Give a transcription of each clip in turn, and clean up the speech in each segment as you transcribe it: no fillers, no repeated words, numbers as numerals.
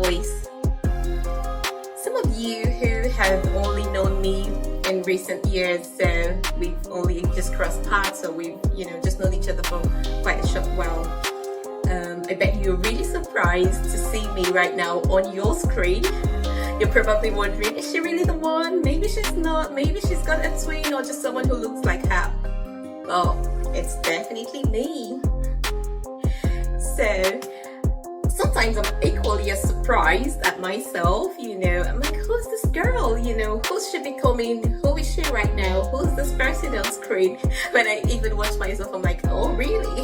voice. Some of you who have only known me in recent years, so we've only just crossed paths, or we've just known each other for quite a short while. I bet you're really surprised to see me right now on your screen. You're probably wondering, is she really the one? Maybe she's not. Maybe she's got a twin, or just someone who looks like her. Well, it's definitely me. So sometimes I'm equally as surprised at myself. I'm like, who's this girl? Who's she becoming? Who is she right now? Who's this person on screen? When I even watch myself, I'm like, oh really?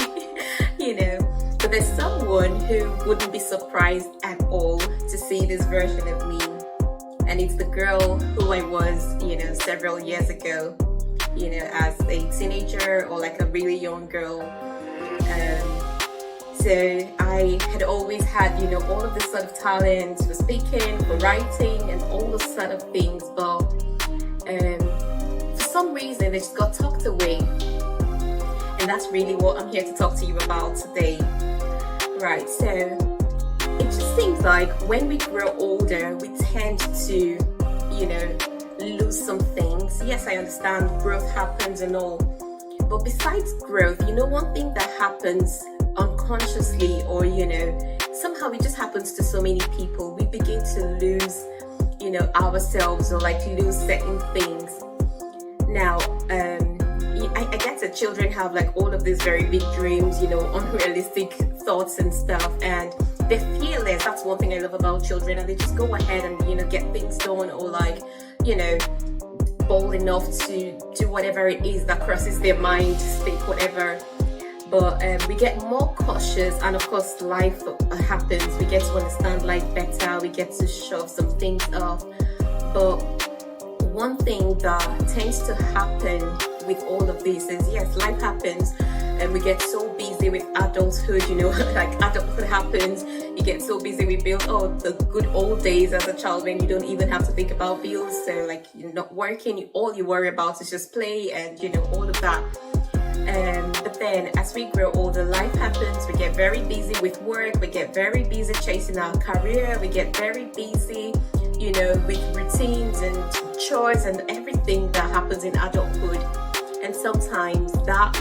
But there's someone who wouldn't be surprised at all to see this version of me, and it's the girl who I was several years ago, as a teenager or like a really young girl. So I had always had all of this sort of talent for speaking, for writing, and all those sort of things, but for some reason they just got tucked away. And that's really what I'm here to talk to you about today. Right, so it just seems like when we grow older, we tend to, lose some things. Yes, I understand growth happens and all, but besides growth, one thing that happens unconsciously, or somehow it just happens to so many people, we begin to lose, ourselves, or like lose certain things. Now, I get that children have like all of these very big dreams, unrealistic thoughts and stuff, and they're fearless. That's one thing I love about children, and they just go ahead and get things done, or like bold enough to do whatever it is that crosses their mind, speak whatever. But we get more cautious, and of course life happens. We get to understand life better, we get to shove some things off. But one thing that tends to happen with all of this is, yes, life happens, and we get so busy with adulthood, like adulthood happens, you get so busy with bills. Oh, the good old days as a child when you don't even have to think about bills, so like you're not working, all you worry about is just play and all of that. But then as we grow older, life happens, we get very busy with work, we get very busy chasing our career, we get very busy with routines and chores and everything that happens in adulthood. And sometimes that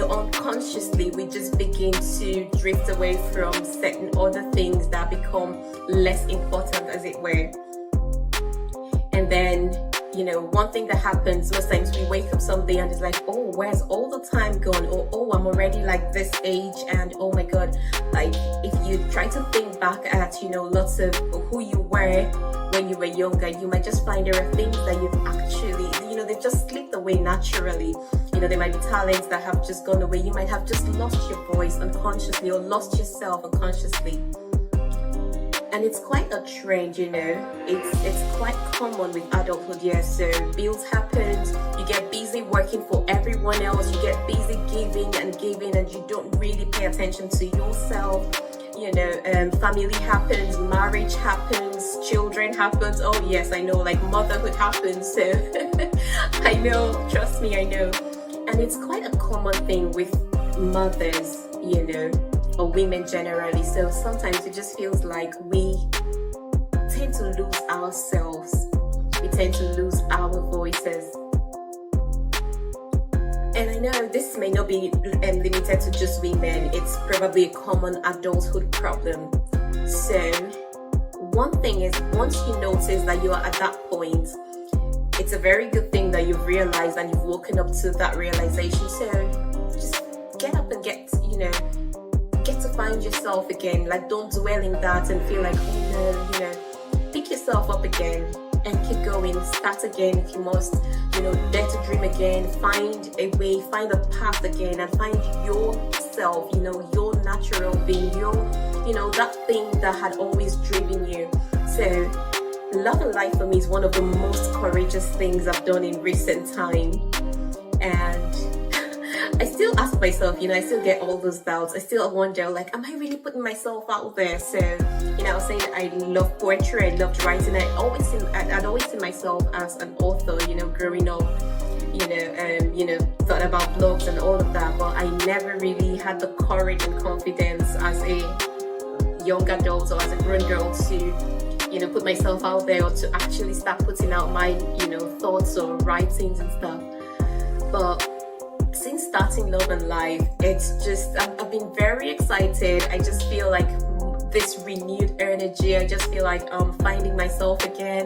unconsciously we just begin to drift away from certain other things that become less important, as it were. And then one thing that happens most times, we wake up someday and it's like, oh, where's all the time gone? Or, oh, I'm already like this age, and oh my god, like if you try to think back at lots of who you were when you were younger, you might just find there are things that you've actually they've just slipped away naturally. There might be talents that have just gone away. You might have just lost your voice unconsciously, or lost yourself unconsciously. And it's quite a trend, it's quite common with adulthood. Yes, so bills happen, you get busy working for everyone else, you get busy giving, and you don't really pay attention to yourself. Family happens, marriage happens, children happens. Oh yes, I know, like motherhood happens. So I know, trust me, I know. And it's quite a common thing with mothers, or women generally. So sometimes it just feels like we tend to lose ourselves, we tend to lose our voices. And I know this may not be limited to just women, it's probably a common adulthood problem. So one thing is, once you notice that you are at that point, it's a very good thing that you've realized and you've woken up to that realization. So just get up and get to find yourself again. Like, don't dwell in that and feel like, oh no, pick yourself up again and keep going. Start again if you must, dare to dream again. Find a way, find a path again, and find yourself, your natural being, that thing that had always driven you. So love and life for me is one of the most courageous things I've done in recent time. And I still ask myself, I still get all those doubts. I still wonder, like, am I really putting myself out there? So, I was saying I love poetry, I loved writing. I'd always seen myself as an author, growing up, thought about blogs and all of that. But I never really had the courage and confidence as a young adult or as a grown girl to, you know, put myself out there or to actually start putting out my, you know, thoughts or writings and stuff. But since starting Love and Life, it's just, I've been very excited. I just feel like this renewed energy. I just feel like I'm finding myself again.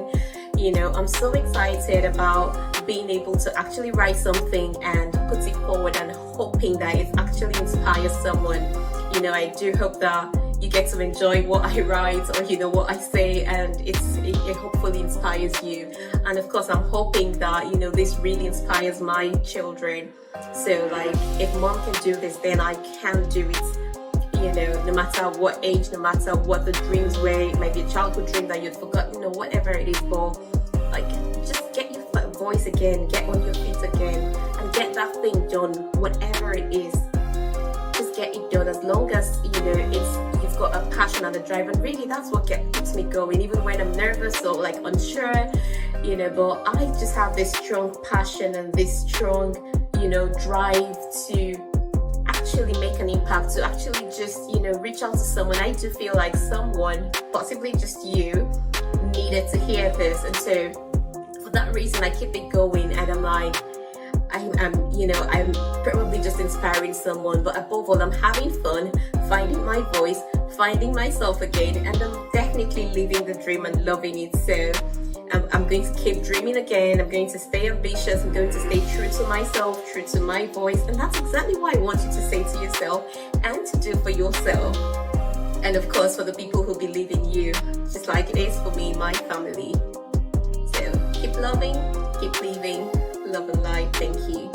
You know, I'm so excited about being able to actually write something and put it forward and hoping that it actually inspires someone. You know, I do hope that you get to enjoy what I write or, you know, what I say, and it hopefully inspires you. And of course, I'm hoping that, you know, this really inspires my children. So like, if mom can do this, then I can do it. You know, no matter what age, no matter what the dreams were, it might be a childhood dream that you'd forgotten, you know, whatever it is, but like, just get your voice again, get on your feet again, and get that thing done, whatever it is. Just get it done, as long as, you know, you've got a passion and a drive, and really that's what keeps me going, even when I'm nervous or like unsure, you know. But I just have this strong passion and this strong, you know, drive to actually make an impact, to actually just, you know, reach out to someone. I do feel like someone, possibly just you, needed to hear this, and so for that reason I keep it going. And I'm like, I'm probably just inspiring someone, but above all, I'm having fun, finding my voice, finding myself again, and I'm definitely living the dream and loving it. So I'm going to keep dreaming again. I'm going to stay ambitious. I'm going to stay true to myself, true to my voice. And that's exactly what I want you to say to yourself and to do for yourself. And of course, for the people who believe in you, just like it is for me, my family. So keep loving, keep living, love and life. Thank you.